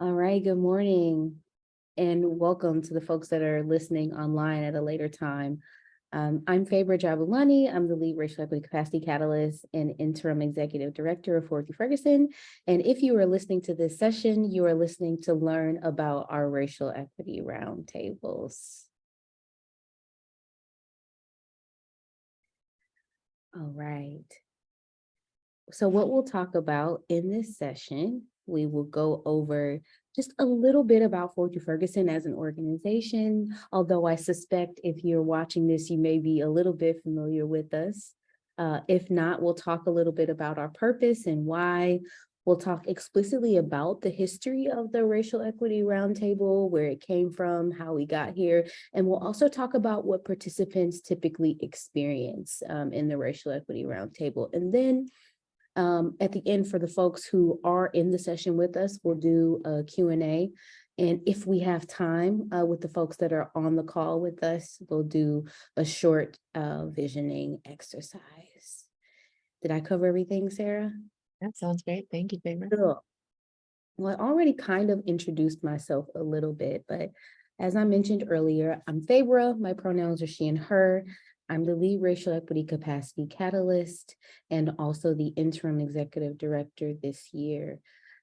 All right, good morning and welcome to the folks that are listening online at a later time. I'm Faber Jabulani. I'm the lead racial equity capacity catalyst and interim executive director of Ford Ferguson. And if you are listening to this session, you are listening to learn about our racial equity roundtables. All right. So what we'll talk about in this session, we will go over just a little bit about Ford Ferguson as an organization, although I suspect if you're watching this, you may be a little bit familiar with us. If not, we'll talk a little bit about our purpose and why. We'll talk explicitly about the history of the Racial Equity Roundtable, where it came from, how we got here, and we'll also talk about what participants typically experience in the Racial Equity Roundtable. And then at the end, for the folks who are in the session with us, we'll do a Q&A. And if we have time with the folks that are on the call with us, we'll do a short visioning exercise. Did I cover everything, Sarah? That sounds great. Thank you, Faber. Cool. Well, I already kind of introduced myself a little bit, but as I mentioned earlier, I'm Fabra. My pronouns are she and her. I'm the lead racial equity capacity catalyst and also the interim executive director this year.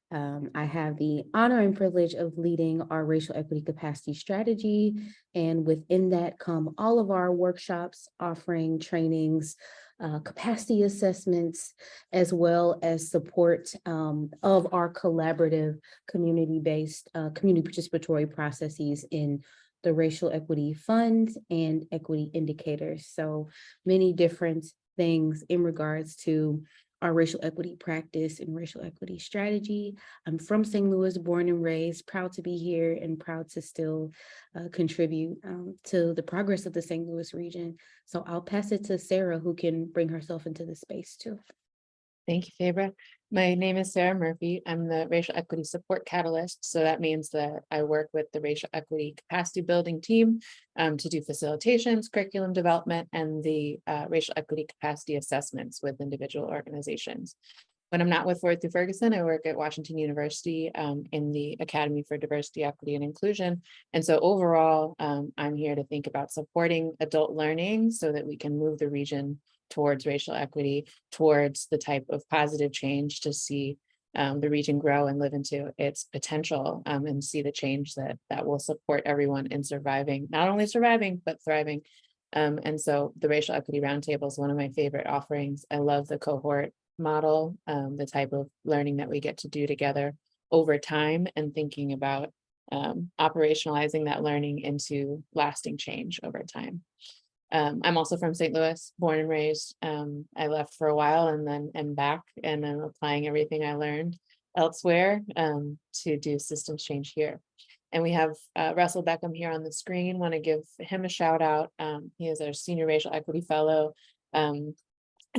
I have the honor and privilege of leading our racial equity capacity strategy. And within that come all of our workshops, offering trainings, capacity assessments, as well as support of our collaborative community-based community participatory processes in the Racial Equity Fund and equity indicators. So many different things in regards to our racial equity practice and racial equity strategy. I'm from St. Louis, born and raised, proud to be here and proud to still contribute to the progress of the St. Louis region. So I'll pass it to Sarah, who can bring herself into the space too. Thank you, Faber. My name is Sarah Murphy. I'm the Racial Equity Support Catalyst. So that means that I work with the Racial Equity Capacity Building team to do facilitations, curriculum development, and the Racial Equity Capacity Assessments with individual organizations. When I'm not with Ford through Ferguson, I work at Washington University in the Academy for Diversity, Equity, and Inclusion. And so overall, I'm here to think about supporting adult learning so that we can move the region towards racial equity, towards the type of positive change to see the region grow and live into its potential and see the change that will support everyone in surviving, not only surviving, but thriving. And so the Racial Equity Roundtable is one of my favorite offerings. I love the cohort model, the type of learning that we get to do together over time and thinking about operationalizing that learning into lasting change over time. I'm also from St. Louis, born and raised. I left for a while and then am back, and I'm applying everything I learned elsewhere to do systems change here. And we have Russell Beckham here on the screen. Want to give him a shout out. He is our Senior Racial Equity Fellow and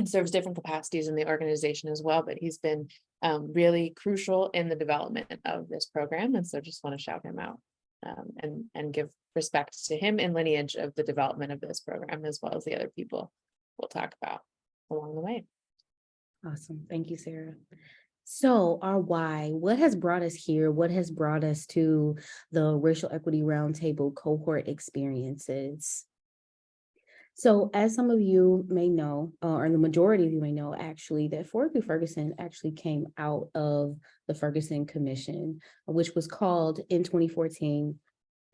serves different capacities in the organization as well, but he's been really crucial in the development of this program. And so just want to shout him out and give respect to him and lineage of the development of this program, as well as the other people we'll talk about along the way. Awesome. Thank you, Sarah. So our why, what has brought us here? What has brought us to the Racial Equity Roundtable cohort experiences? So as some of you may know, or the majority of you may know actually, that Ford v. Ferguson actually came out of the Ferguson Commission, which was called in 2014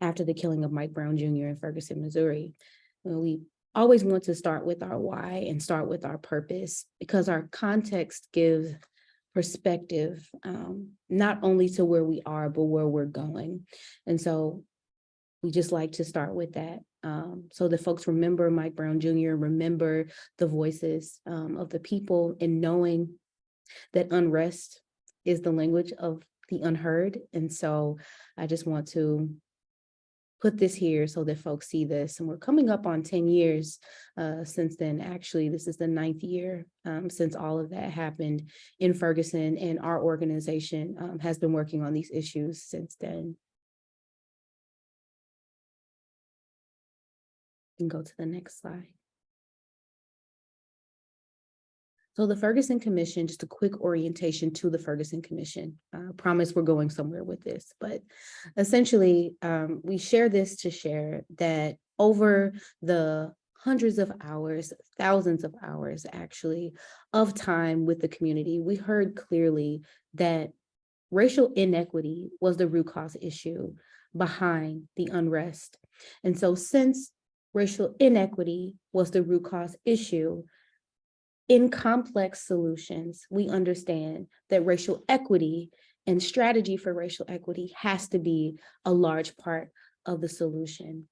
after the killing of Mike Brown Jr. in Ferguson, Missouri. We always want to start with our why and start with our purpose, because our context gives perspective, not only to where we are, but where we're going. And so we just like to start with that. So the folks remember Mike Brown Jr., remember the voices of the people, and knowing that unrest is the language of the unheard. And so I just want to put this here so that folks see this. And we're coming up on 10 years since then. Actually, this is the 9th year since all of that happened in Ferguson, and our organization has been working on these issues since then. You can go to the next slide. So the Ferguson Commission, just a quick orientation to the Ferguson Commission. I promise we're going somewhere with this, but essentially we share this to share that over the hundreds of hours, thousands of hours actually, of time with the community, we heard clearly that racial inequity was the root cause issue behind the unrest. And so since racial inequity was the root cause issue, in complex solutions, we understand that racial equity and strategy for racial equity has to be a large part of the solution.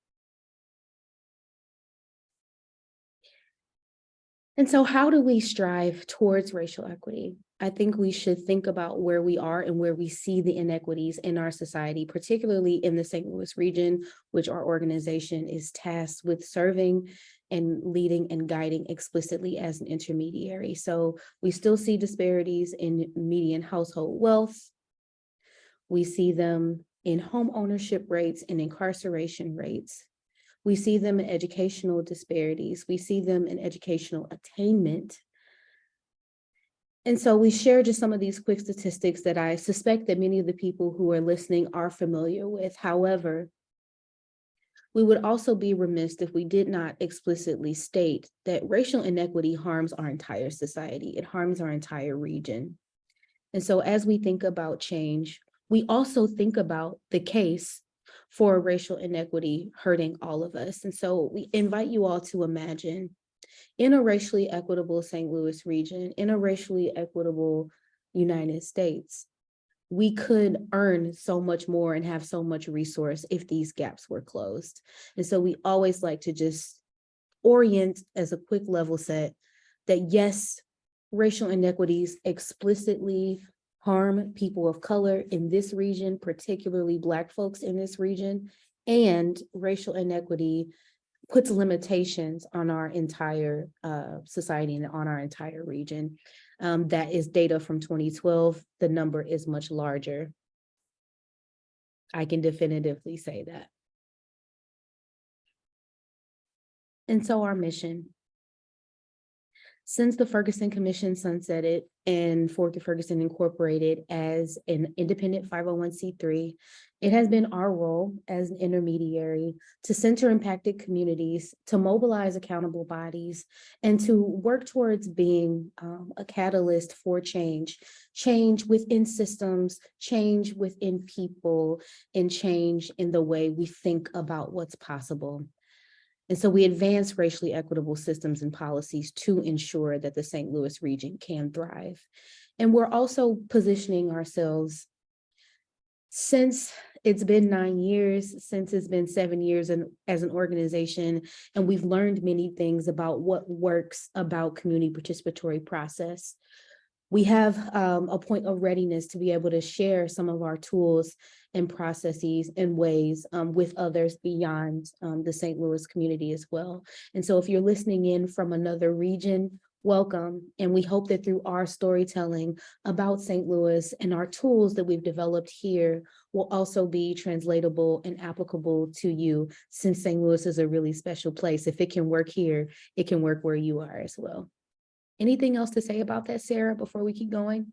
And so how do we strive towards racial equity? I think we should think about where we are and where we see the inequities in our society, particularly in the St. Louis region, which our organization is tasked with serving and leading and guiding explicitly as an intermediary. So we still see disparities in median household wealth. We see them in home ownership rates and incarceration rates. We see them in educational disparities. We see them in educational attainment. And so we share just some of these quick statistics that I suspect that many of the people who are listening are familiar with. However, we would also be remiss if we did not explicitly state that racial inequity harms our entire society. It harms our entire region. And so as we think about change, we also think about the case for racial inequity hurting all of us. And so we invite you all to imagine in a racially equitable St. Louis region, in a racially equitable United States, we could earn so much more and have so much resource if these gaps were closed. And so we always like to just orient as a quick level set that yes, racial inequities explicitly harm people of color in this region, particularly Black folks in this region, and racial inequity puts limitations on our entire society and on our entire region. That is data from 2012. The number is much larger. I can definitively say that. And so our mission. Since the Ferguson Commission sunsetted and Fort Ferguson incorporated as an independent 501c3, it has been our role as an intermediary to center impacted communities, to mobilize accountable bodies, and to work towards being a catalyst for change within systems, change within people, and change in the way we think about what's possible. And so we advance racially equitable systems and policies to ensure that the St. Louis region can thrive. And we're also positioning ourselves, since it's been 9 years, since it's been 7 years as an organization, and we've learned many things about what works about community participatory process. We have a point of readiness to be able to share some of our tools and processes and ways with others beyond the St. Louis community as well. And so if you're listening in from another region, welcome. And we hope that through our storytelling about St. Louis and our tools that we've developed here will also be translatable and applicable to you, since St. Louis is a really special place. If it can work here, it can work where you are as well. Anything else to say about that, Sarah, before we keep going?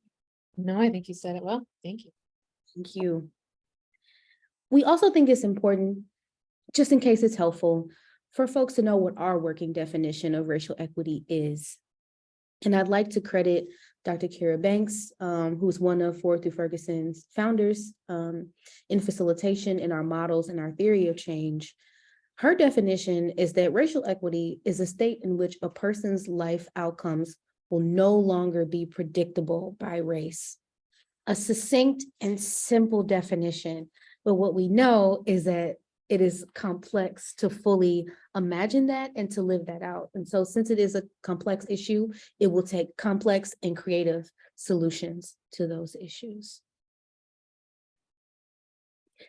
No, I think you said it well. Thank you. Thank you. We also think it's important, just in case it's helpful, for folks to know what our working definition of racial equity is. And I'd like to credit Dr. Kira Banks, who's one of Ford through Ferguson's founders in facilitation in our models and our theory of change. Her definition is that racial equity is a state in which a person's life outcomes will no longer be predictable by race. A succinct and simple definition, but what we know is that it is complex to fully imagine that and to live that out. And so since it is a complex issue, it will take complex and creative solutions to those issues.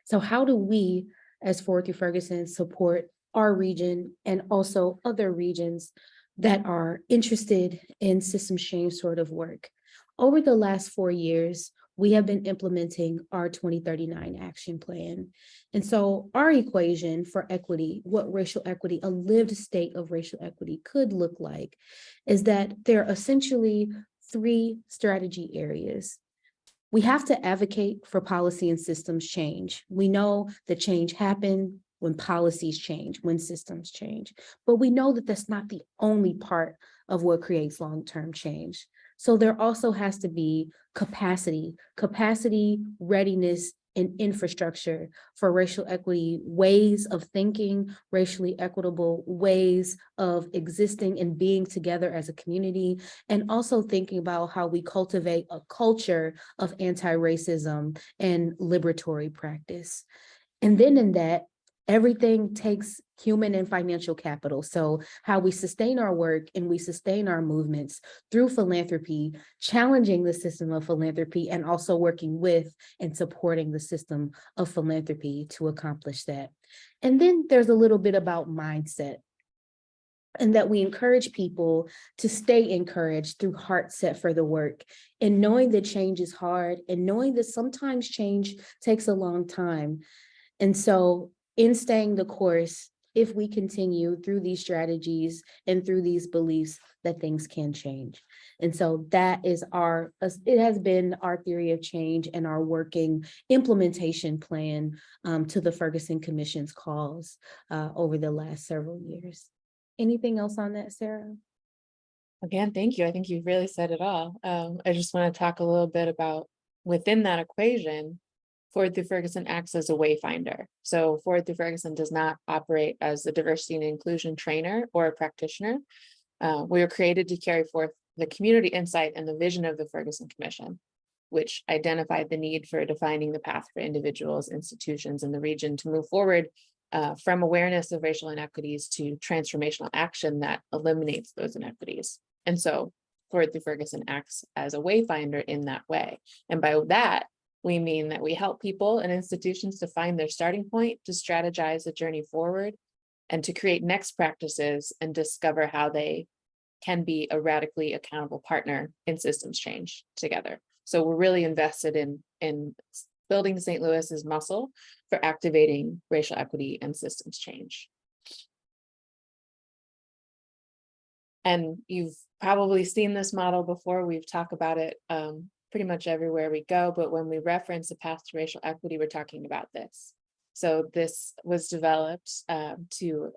So how do we, as Ford through Ferguson, support our region and also other regions that are interested in systems change sort of work? Over the last 4 years, we have been implementing our 2039 action plan. And so our equation for equity, what racial equity, a lived state of racial equity could look like, is that there are essentially three strategy areas. We have to advocate for policy and systems change. We know that change happens when policies change, when systems change, but we know that that's not the only part of what creates long-term change. So there also has to be capacity, readiness, and infrastructure for racial equity, ways of thinking, racially equitable ways of existing and being together as a community, and also thinking about how we cultivate a culture of anti-racism and liberatory practice. And then in that, everything takes human and financial capital. So how we sustain our work and we sustain our movements through philanthropy, challenging the system of philanthropy, and also working with and supporting the system of philanthropy to accomplish that. And then there's a little bit about mindset, and that we encourage people to stay encouraged through heart set for the work, and knowing that change is hard, and knowing that sometimes change takes a long time. And so in staying the course, if we continue through these strategies and through these beliefs, that things can change. And so that is it has been our theory of change and our working implementation plan to the Ferguson Commission's calls over the last several years. Anything else on that, Sarah? Again, thank you. I think you've really said it all. I just want to talk a little bit about within that equation, Ford through Ferguson acts as a wayfinder. So Ford through Ferguson does not operate as a diversity and inclusion trainer or a practitioner. We were created to carry forth the community insight and the vision of the Ferguson Commission, which identified the need for defining the path for individuals, institutions, and the region to move forward from awareness of racial inequities to transformational action that eliminates those inequities. And so Ford through Ferguson acts as a wayfinder in that way. And by that, we mean that we help people and institutions to find their starting point, to strategize the journey forward, and to create next practices and discover how they can be a radically accountable partner in systems change together. So we're really invested in building St. Louis's muscle for activating racial equity and systems change. And you've probably seen this model before. We've talked about it pretty much everywhere we go, but when we reference the path to racial equity, we're talking about this. So this was developed to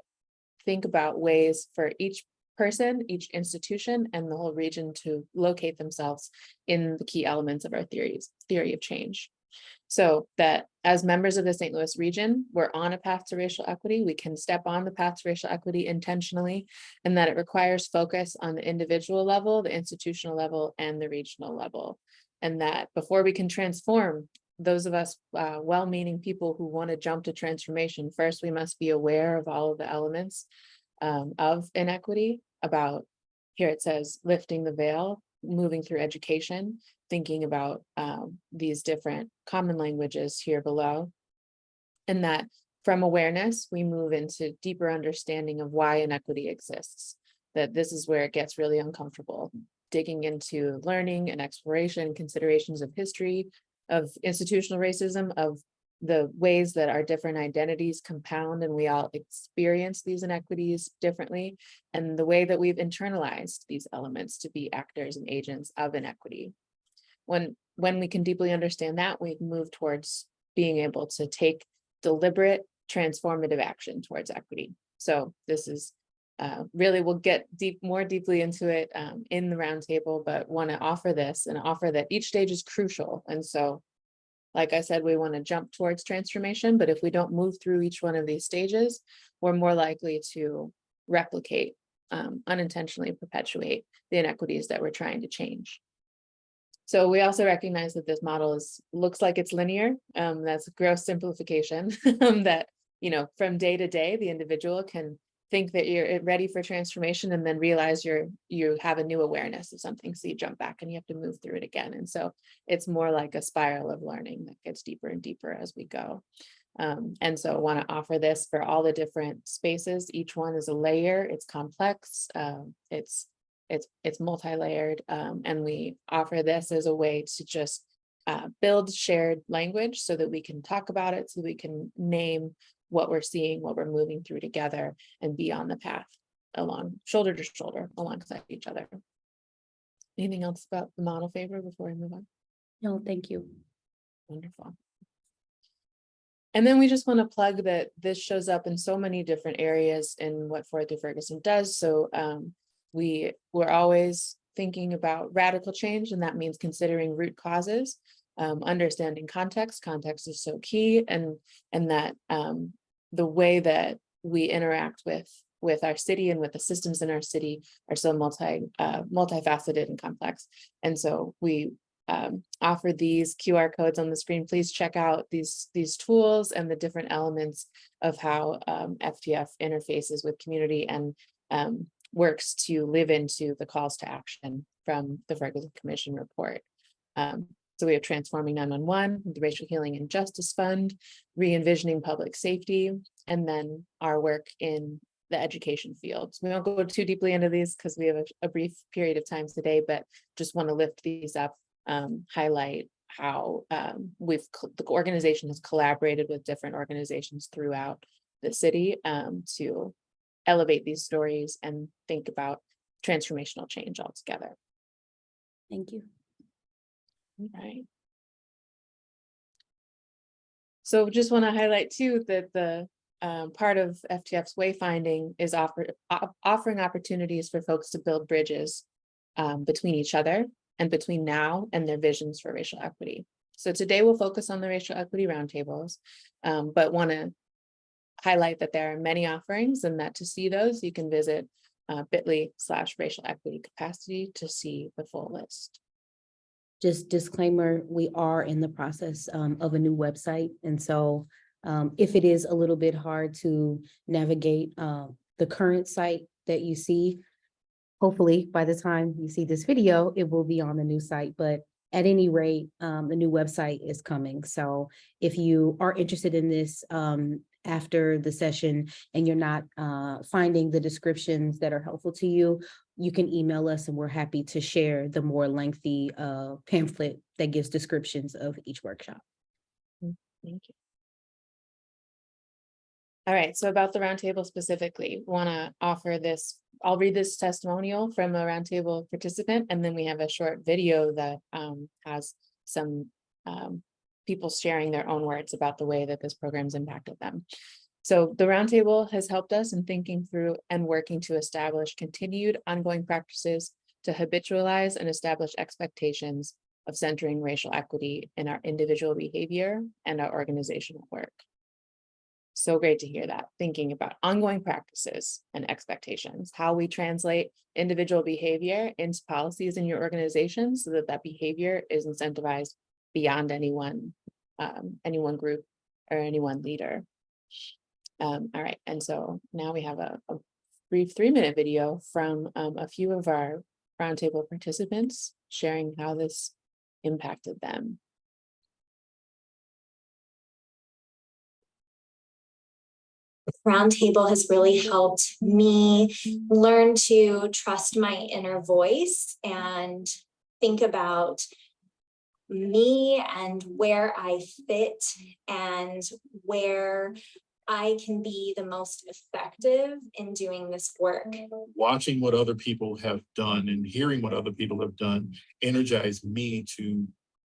think about ways for each person, each institution, and the whole region to locate themselves in the key elements of our theory of change. So that as members of the St. Louis region, we're on a path to racial equity. We can step on the path to racial equity intentionally, and that it requires focus on the individual level, the institutional level, and the regional level. And that before we can transform, those of us well-meaning people who want to jump to transformation, first we must be aware of all of the elements of inequity. About, here it says, lifting the veil, moving through education, thinking about these different common languages here below. And that from awareness, we move into deeper understanding of why inequity exists. That this is where it gets really uncomfortable, digging into learning and exploration, considerations of history, of institutional racism, of the ways that our different identities compound and we all experience these inequities differently, and the way that we've internalized these elements to be actors and agents of inequity. When we can deeply understand that, we move towards being able to take deliberate, transformative action towards equity. So this is really, we'll get more deeply into it in the roundtable, but want to offer this and offer that each stage is crucial. And so, like I said, we want to jump towards transformation, but if we don't move through each one of these stages, we're more likely to replicate, unintentionally perpetuate the inequities that we're trying to change. So we also recognize that this model looks like it's linear. That's gross simplification that, from day to day, the individual can think that you're ready for transformation and then realize you have a new awareness of something. So you jump back and you have to move through it again. And so it's more like a spiral of learning that gets deeper and deeper as we go. And so I want to offer this for all the different spaces. Each one is a layer, it's complex, it's multi-layered, and we offer this as a way to just build shared language so that we can talk about it, so we can name what we're seeing, what we're moving through together, and be on the path along, shoulder to shoulder, alongside each other. Anything else about the model favor before we move on? No, thank you. Wonderful. And then we just want to plug that this shows up in so many different areas in what Ford through Ferguson does. So we're always thinking about radical change, and that means considering root causes, understanding context. Context is so key, and that the way that we interact with our city and with the systems in our city are so multifaceted and complex. And so we offer these QR codes on the screen. Please check out these tools and the different elements of how FTF interfaces with community and works to live into the calls to action from the Ferguson Commission report. So we have Transforming 911, the Racial Healing and Justice Fund, Re-envisioning Public Safety, and then our work in the education field. So we won't go too deeply into these because we have a brief period of time today, but just want to lift these up, highlight how the organization has collaborated with different organizations throughout the city to elevate these stories and think about transformational change altogether. Thank you. All right. So just want to highlight too that the part of FTF's wayfinding is offering opportunities for folks to build bridges between each other and between now and their visions for racial equity. So today we'll focus on the racial equity roundtables, but want to highlight that there are many offerings, and that to see those, you can visit bit.ly/racial equity capacity to see the full list. Just disclaimer, we are in the process of a new website. And so if it is a little bit hard to navigate the current site that you see, hopefully by the time you see this video, it will be on the new site. But at any rate, the new website is coming. So if you are interested in this after the session and you're not finding the descriptions that are helpful to you, you can email us and we're happy to share the more lengthy pamphlet that gives descriptions of each workshop. Thank you. All right, so about the roundtable specifically, want to offer this. I'll read this testimonial from a roundtable participant, and then we have a short video that has some people sharing their own words about the way that this program's impacted them. So the roundtable has helped us in thinking through and working to establish continued ongoing practices to habitualize and establish expectations of centering racial equity in our individual behavior and our organizational work. So great to hear that, thinking about ongoing practices and expectations, how we translate individual behavior into policies in your organization so that that behavior is incentivized beyond any one group or any one leader. All right, and so now we have a brief 3-minute video from a few of our roundtable participants sharing how this impacted them. Roundtable has really helped me learn to trust my inner voice and think about me and where I fit and where I can be the most effective in doing this work. Watching what other people have done and hearing what other people have done energized me to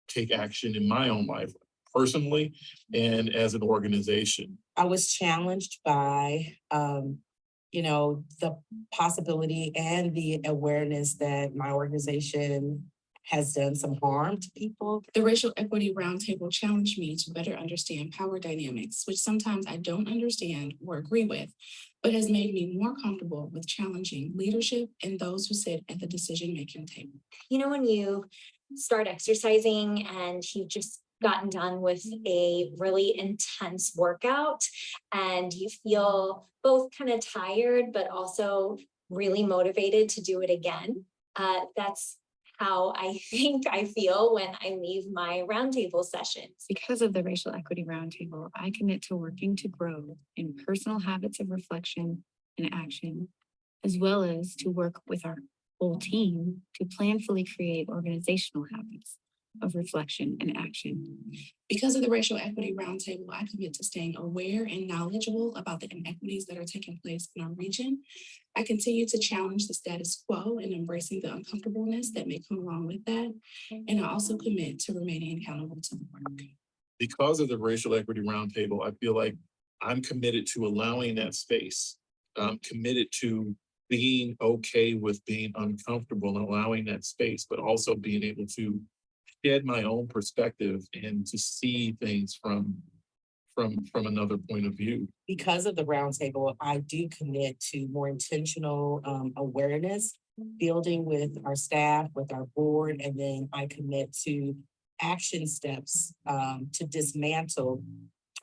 take action in my own life, personally and as an organization. I was challenged by, the possibility and the awareness that my organization has done some harm to people. The Racial Equity Roundtable challenged me to better understand power dynamics, which sometimes I don't understand or agree with, but has made me more comfortable with challenging leadership and those who sit at the decision-making table. You know, when you start exercising and you've just gotten done with a really intense workout and you feel both kind of tired, but also really motivated to do it again, that's how I think I feel when I leave my roundtable sessions. Because of the Racial Equity Roundtable, I commit to working to grow in personal habits of reflection and action, as well as to work with our whole team to planfully create organizational habits of reflection and action. Because of the Racial Equity Roundtable, I commit to staying aware and knowledgeable about the inequities that are taking place in our region. I continue to challenge the status quo and embracing the uncomfortableness that may come along with that. And I also commit to remaining accountable to the work. Because of the Racial Equity Roundtable, I feel like I'm committed to allowing that space. I'm committed to being okay with being uncomfortable and allowing that space, but also being able to shed my own perspective and to see things from another point of view. Because of the roundtable, I do commit to more intentional awareness, building with our staff, with our board, and then I commit to action steps to dismantle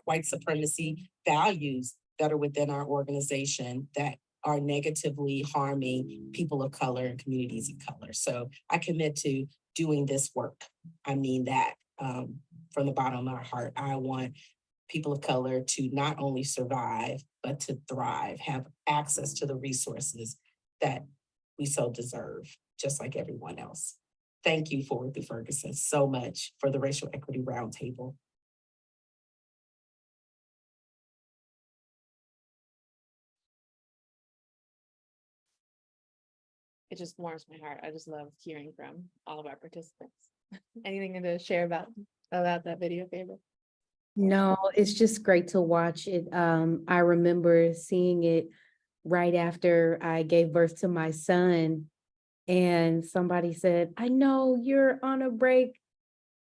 white supremacy values that are within our organization that are negatively harming people of color and communities of color. So I commit to doing this work. I mean that from the bottom of my heart. I want people of color to not only survive, but to thrive, have access to the resources that we so deserve, just like everyone else. Thank you, Forward Through Ferguson, so much for the Racial Equity Roundtable. It just warms my heart. I just love hearing from all of our participants. Anything to share about that video, Faber? No, it's just great to watch it. I remember seeing it right after I gave birth to my son, and somebody said, I know you're on a break,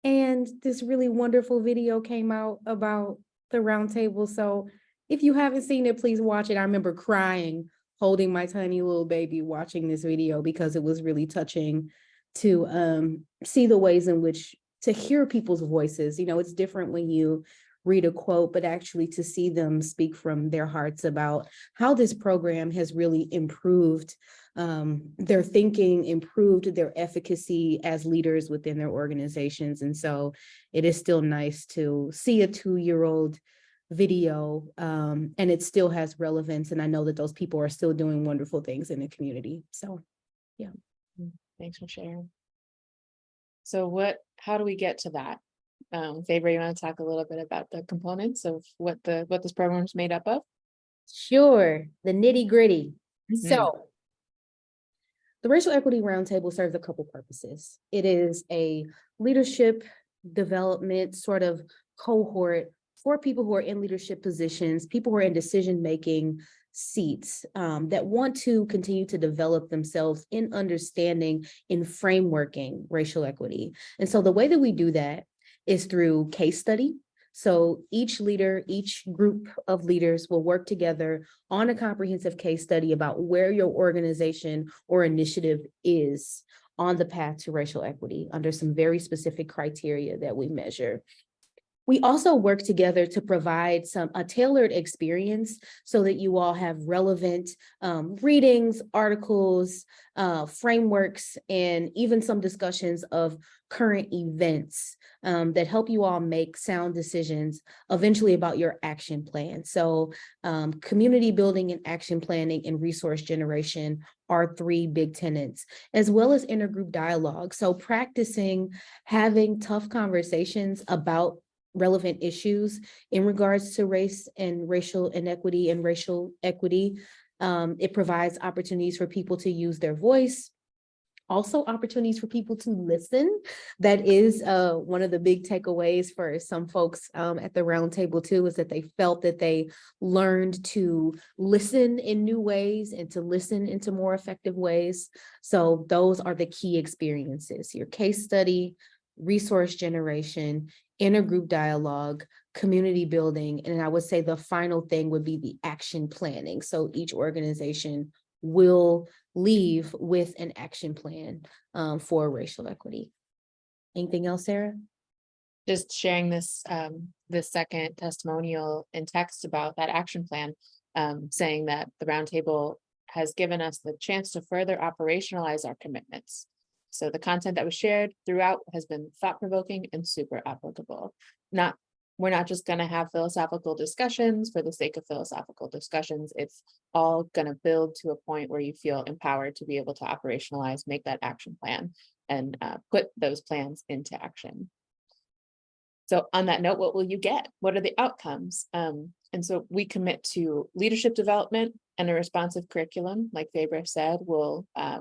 and this really wonderful video came out about the roundtable. So if you haven't seen it, please watch it. I remember crying, holding my tiny little baby, watching this video because it was really touching to see the ways in which to hear people's voices. You know, it's different when you read a quote, but actually to see them speak from their hearts about how this program has really improved their thinking, improved their efficacy as leaders within their organizations. And so it is still nice to see a 2-year-old video and it still has relevance. And I know that those people are still doing wonderful things in the community. So, yeah. Thanks for sharing. So how do we get to that? Faber, you want to talk a little bit about the components of what this program is made up of? Sure, the nitty gritty. So the Racial Equity Roundtable serves a couple purposes. It is a leadership development sort of cohort for people who are in leadership positions, people who are in decision-making seats that want to continue to develop themselves in understanding, in frameworking racial equity. And so the way that we do that is through case study. So each leader, each group of leaders will work together on a comprehensive case study about where your organization or initiative is on the path to racial equity under some very specific criteria that we measure. We also work together to provide a tailored experience so that you all have relevant readings, articles, frameworks, and even some discussions of current events that help you all make sound decisions eventually about your action plan. So community building and action planning and resource generation are 3 big tenets, as well as intergroup dialogue. So practicing having tough conversations about relevant issues in regards to race and racial inequity and racial equity. It provides opportunities for people to use their voice, also opportunities for people to listen. That is one of the big takeaways for some folks at the roundtable too, is that they felt that they learned to listen in new ways and to listen into more effective ways. So those are the key experiences: your case study, resource generation, intergroup dialogue, community building, and I would say the final thing would be the action planning. So each organization will leave with an action plan for racial equity. Anything else, Sarah? Just sharing this second testimonial in text about that action plan, saying that the roundtable has given us the chance to further operationalize our commitments. So the content that was shared throughout has been thought-provoking and super applicable. Not we're not just going to have philosophical discussions for the sake of philosophical discussions. It's all going to build to a point where you feel empowered to be able to operationalize, make that action plan, and put those plans into action. So on that note, what will you get? What are the outcomes? And so we commit to leadership development and a responsive curriculum. Like Fabra said,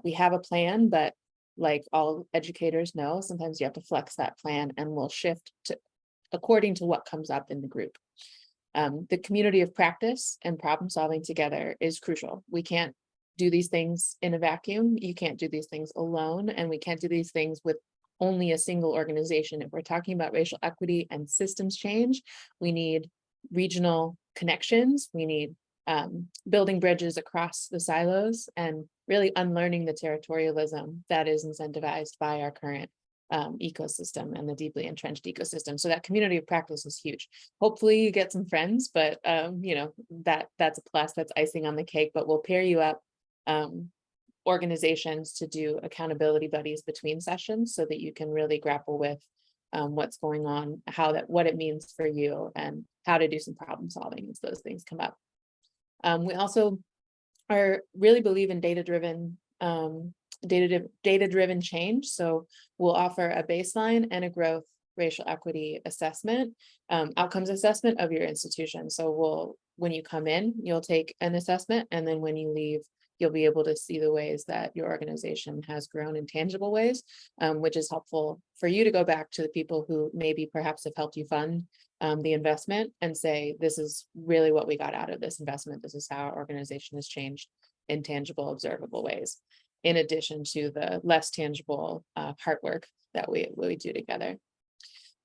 we have a plan, but like all educators know, sometimes you have to flex that plan, and we'll shift to according to what comes up in the group. The community of practice and problem solving together is crucial. We can't do these things in a vacuum. You can't do these things alone, and we can't do these things with only a single organization. If we're talking about racial equity and systems change, we need regional connections. We need building bridges across the silos and really unlearning the territorialism that is incentivized by our current ecosystem and the deeply entrenched ecosystem. So that community of practice is huge. Hopefully you get some friends, but that's a plus, that's icing on the cake. But we'll pair you up organizations to do accountability buddies between sessions so that you can really grapple with what's going on, what it means for you, and how to do some problem solving as those things come up. We also really believe in data-driven change. So we'll offer a baseline and a growth racial equity assessment, outcomes assessment of your institution. So when you come in, you'll take an assessment, and then when you leave, you'll be able to see the ways that your organization has grown in tangible ways, which is helpful for you to go back to the people who maybe perhaps have helped you fund the investment and say, this is really what we got out of this investment. This is how our organization has changed in tangible, observable ways, in addition to the less tangible hard work that we do together.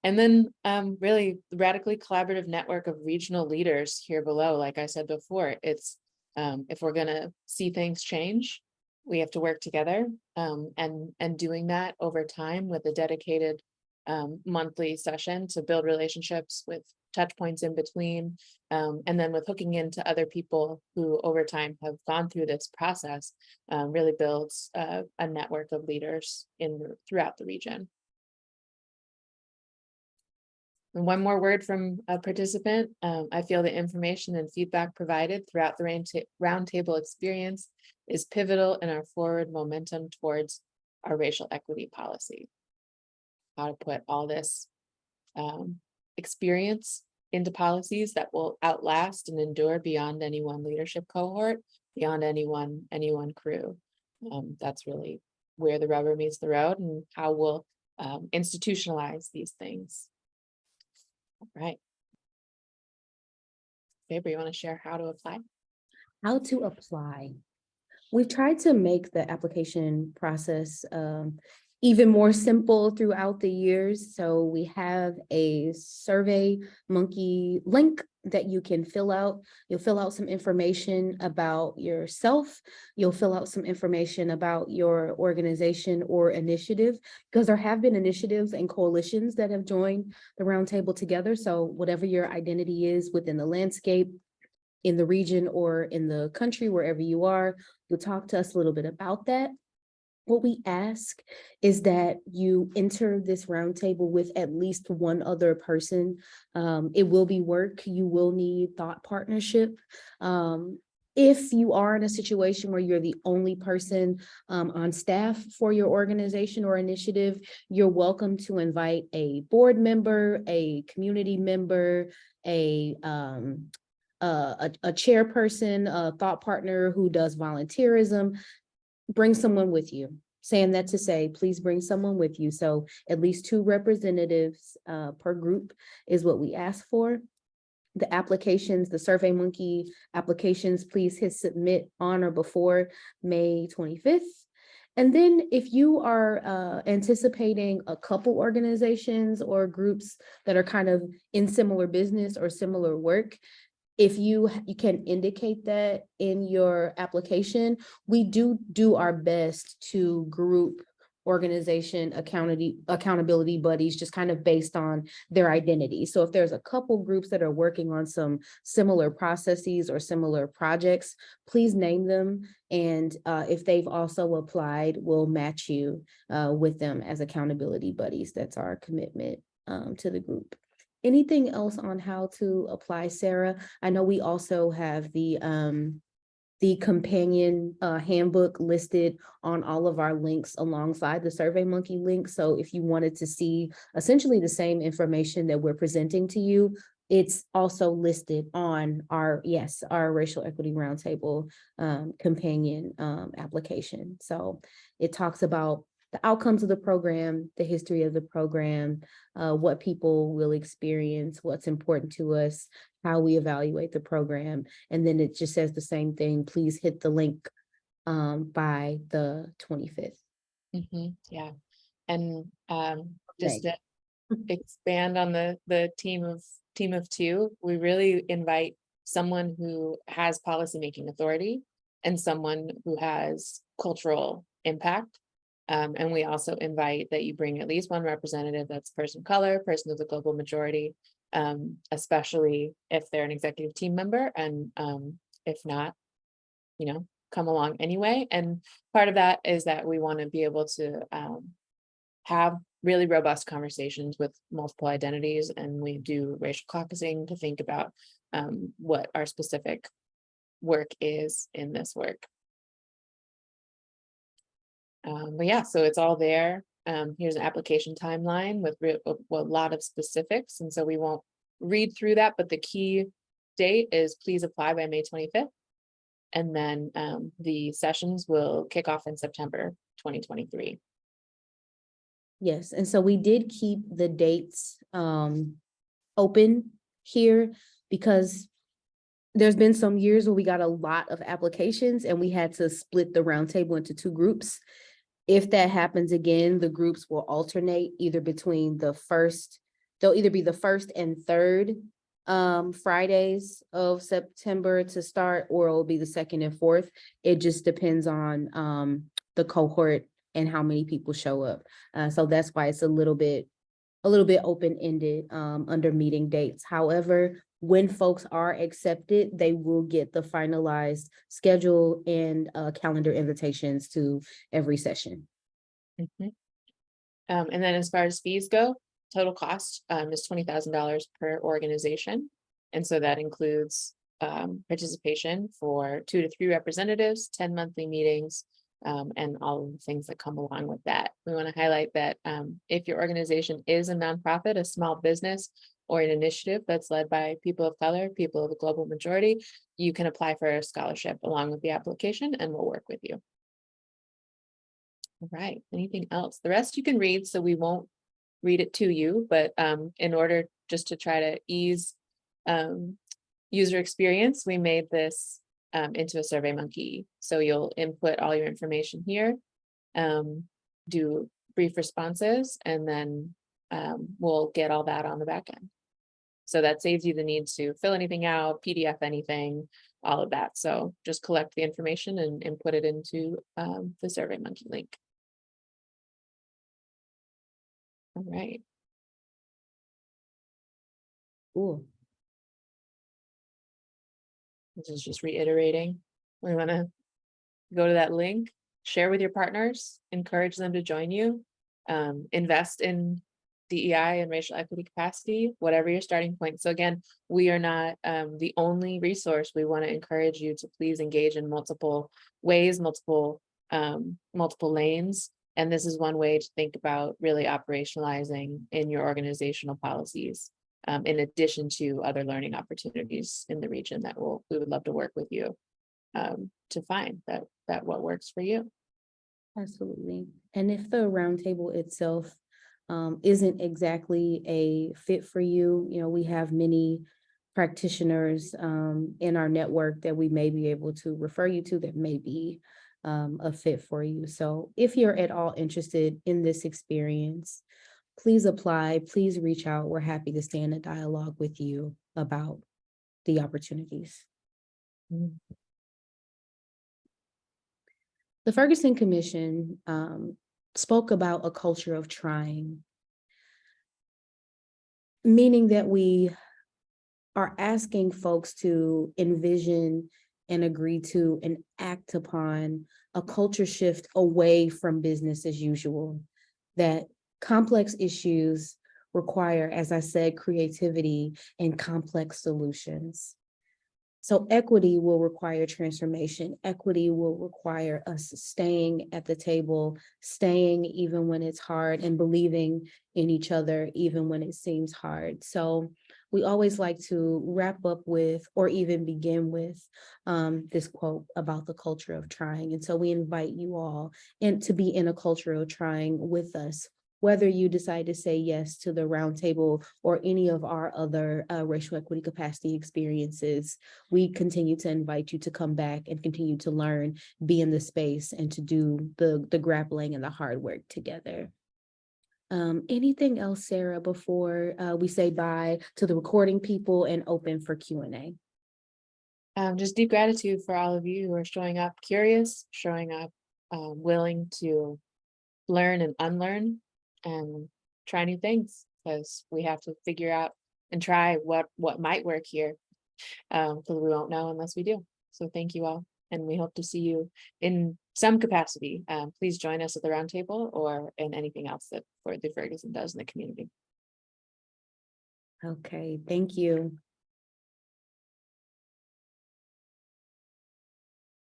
And then really radically collaborative network of regional leaders here below. Like I said before, it's if we're gonna see things change, we have to work together, and doing that over time with a dedicated monthly session to build relationships with touch points in between, and then with hooking into other people who over time have gone through this process, really builds a network of leaders throughout the region. And one more word from a participant. I feel the information and feedback provided throughout the roundtable experience is pivotal in our forward momentum towards our racial equity policy. How to put all this experience into policies that will outlast and endure beyond any one leadership cohort, beyond any one crew. That's really where the rubber meets the road, and how we'll institutionalize these things. All right. Fabra, you want to share how to apply? How to apply. We've tried to make the application process even more simple throughout the years. So we have a Survey Monkey link that you can fill out. You'll fill out some information about yourself. You'll fill out some information about your organization or initiative, because there have been initiatives and coalitions that have joined the roundtable together. So whatever your identity is within the landscape, in the region or in the country, wherever you are, you'll talk to us a little bit about that. What we ask is that you enter this roundtable with at least one other person. It will be work. You will need thought partnership. If you are in a situation where you're the only person on staff for your organization or initiative, you're welcome to invite a board member, a community member, a chairperson, a thought partner who does volunteerism. Bring someone with you. Saying that to say, please bring someone with you. So at least 2 representatives per group is what we ask for. The applications, the SurveyMonkey applications, please hit submit on or before May 25th. And then if you are anticipating a couple organizations or groups that are kind of in similar business or similar work, if you can indicate that in your application, we do our best to group organization accountability buddies just kind of based on their identity. So if there's a couple groups that are working on some similar processes or similar projects, please name them. And if they've also applied, we'll match you with them as accountability buddies. That's our commitment to the group. Anything else on how to apply, Sarah? I know we also have the companion handbook listed on all of our links alongside the SurveyMonkey link. So if you wanted to see essentially the same information that we're presenting to you, it's also listed on our Racial Equity Roundtable companion application. So it talks about the outcomes of the program, the history of the program, what people will experience, what's important to us, how we evaluate the program. And then it just says the same thing, please hit the link by the 25th. Yeah, and just to expand on the team of two, we really invite someone who has policymaking authority and someone who has cultural impact. And we also invite that you bring at least one representative that's person of color, person of the global majority, especially if they're an executive team member, and if not, come along anyway. And part of that is that we want to be able to have really robust conversations with multiple identities, and we do racial caucusing to think about what our specific work is in this work. But yeah, so it's all there. Here's an application timeline with a lot of specifics, and so we won't read through that, but the key date is please apply by May 25th. And then the sessions will kick off in September 2023. Yes, and so we did keep the dates open here because there's been some years where we got a lot of applications and we had to split the roundtable into two groups. If that happens again, the groups will alternate either between they'll either be the first and third Fridays of September to start, or it'll be the second and fourth. It just depends on the cohort and how many people show up. So that's why it's a little bit open-ended under meeting dates. However, when folks are accepted, they will get the finalized schedule and calendar invitations to every session. And then as far as fees go, total cost is $20,000 per organization. And so that includes participation for 2 to 3 representatives, 10 monthly meetings, and all of the things that come along with that. We want to highlight that if your organization is a nonprofit, a small business, or an initiative that's led by people of color, people of the global majority, you can apply for a scholarship along with the application, and we'll work with you. All right, anything else? The rest you can read, so we won't read it to you, but in order just to try to ease user experience, we made this into a SurveyMonkey. So you'll input all your information here, do brief responses, and then we'll get all that on the back end. So that saves you the need to fill anything out, PDF anything, all of that. So just collect the information and input it into the SurveyMonkey link. All right. Cool. This is just reiterating. We want to go to that link, share with your partners, encourage them to join you, invest in DEI and racial equity capacity, whatever your starting point. So again, we are not the only resource. We want to encourage you to please engage in multiple ways, multiple lanes. And this is one way to think about really operationalizing in your organizational policies, in addition to other learning opportunities in the region that we would love to work with you to find that what works for you. Absolutely. And if the roundtable itself isn't exactly a fit for you, we have many practitioners in our network that we may be able to refer you to that may be a fit for you. So if you're at all interested in this experience, please apply, please reach out. We're happy to stay in a dialogue with you about the opportunities. The Ferguson Commission spoke about a culture of trying, meaning that we are asking folks to envision and agree to and act upon a culture shift away from business as usual, that complex issues require, as I said, creativity and complex solutions. So equity will require transformation. Equity will require us staying at the table, staying even when it's hard, and believing in each other even when it seems hard. So we always like to wrap up with, or even begin with, this quote about the culture of trying. And so we invite you all to be in a culture of trying with us, whether you decide to say yes to the roundtable or any of our other racial equity capacity experiences. We continue to invite you to come back and continue to learn, be in the space, and to do the grappling and the hard work together. Anything else, Sarah, before we say bye to the recording people and open for Q&A? Just deep gratitude for all of you who are showing up curious, showing up willing to learn and unlearn and try new things, because we have to figure out and try what might work here, because we won't know unless we do. So thank you all, and we hope to see you in some capacity. Please join us at the roundtable or in anything else that the Ferguson does in the community. Okay, thank you.